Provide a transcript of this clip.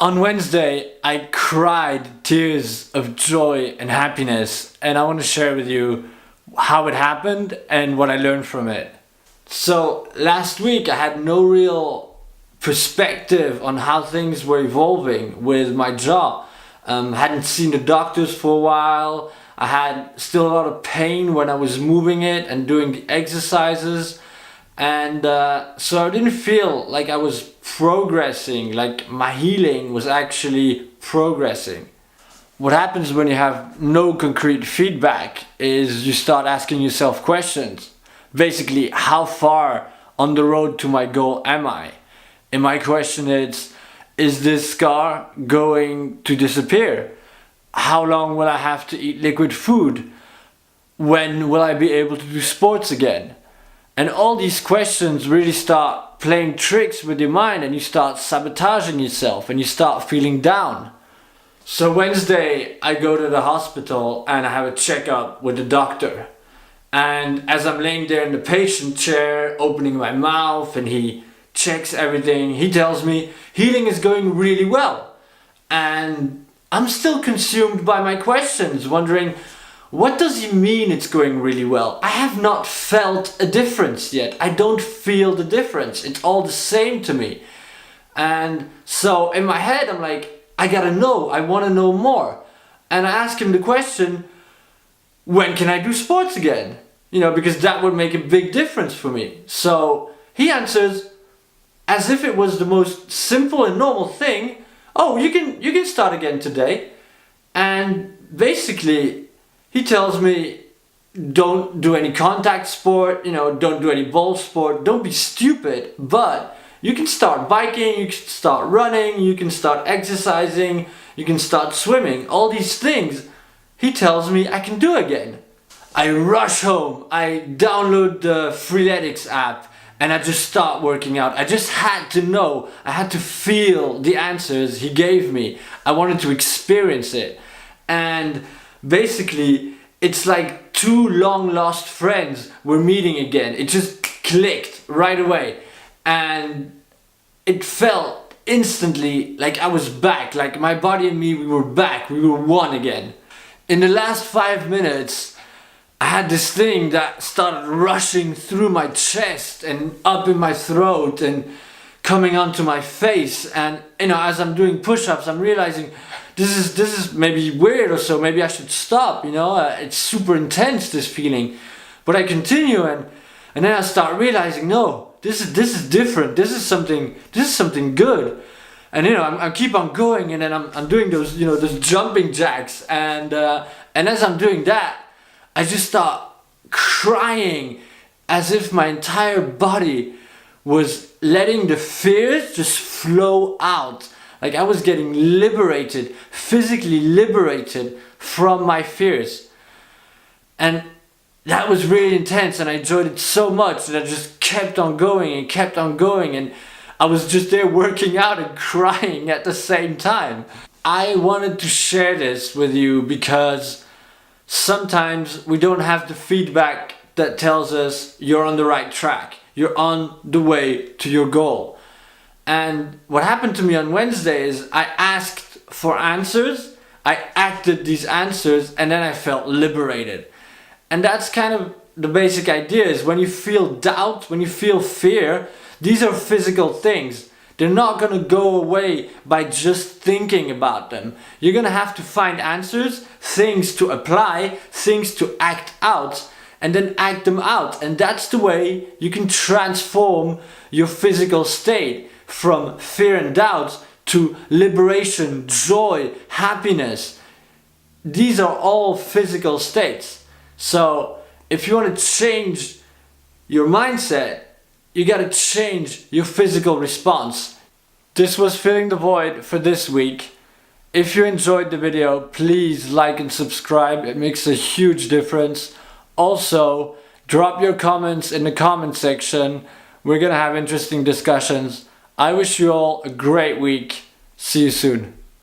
On Wednesday, I cried tears of joy and happiness, and I want to share with you how it happened and what I learned from it. So last week I had no real perspective on how things were evolving with my jaw. Hadn't seen the doctors for a while. I had still a lot of pain when I was moving it and doing the exercises. And so I didn't feel like I was progressing, like my healing was actually progressing. What happens when you have no concrete feedback is you start asking yourself questions. Basically, how far on the road to my goal am I? And my question is this scar going to disappear? How long will I have to eat liquid food? When will I be able to do sports again? And all these questions really start playing tricks with your mind, and you start sabotaging yourself and you start feeling down. So Wednesday I go to the hospital and I have a checkup with the doctor. And as I'm laying there in the patient chair, opening my mouth, and he checks everything, he tells me healing is going really well. And I'm still consumed by my questions, wondering, what does he mean it's going really well? I have not felt a difference yet. I don't feel the difference. It's all the same to me. And so in my head, I'm like, I gotta know. I want to know more. And I ask him the question, when can I do sports again? You know, because that would make a big difference for me. So he answers as if it was the most simple and normal thing. Oh, you can start again today. And basically, he tells me, don't do any contact sport, don't do any ball sport, don't be stupid, but you can start biking, you can start running, you can start exercising, you can start swimming. All these things, he tells me I can do again. I rush home, I download the Freeletics app, and I just start working out. I just had to know, I had to feel the answers he gave me. I wanted to experience it. And basically, it's like two long lost friends were meeting again. It just clicked right away. And it felt instantly like I was back. Like my body and me, we were back. We were one again. In the last 5 minutes, I had this thing that started rushing through my chest and up in my throat and coming onto my face. And as I'm doing push-ups, I'm realizing this is maybe weird or so. Maybe I should stop. It's super intense, this feeling. But I continue, and then I start realizing, no, this is different. This is something good. And I keep on going, and then I'm doing those those jumping jacks, and as I'm doing that, I just start crying as if my entire body was letting the fears just flow out. Like I was getting liberated, physically liberated from my fears. And that was really intense, and I enjoyed it so much that I just kept on going and kept on going, and I was just there working out and crying at the same time. I wanted to share this with you because sometimes we don't have the feedback that tells us you're on the right track. You're on the way to your goal. And what happened to me on Wednesday is I asked for answers, I acted these answers, and then I felt liberated. And that's kind of the basic idea, is when you feel doubt, when you feel fear, these are physical things. They're not going to go away by just thinking about them. You're going to have to find answers, things to apply, things to act out, and then act them out. And that's the way you can transform your physical state from fear and doubt to liberation, joy, happiness. These are all physical states. So if you want to change your mindset, you got to change your physical response. This was Filling the Void for this week. If you enjoyed the video, please like and subscribe. It makes a huge difference. Also, drop your comments in the comment section. We're gonna have interesting discussions. I wish you all a great week. See you soon.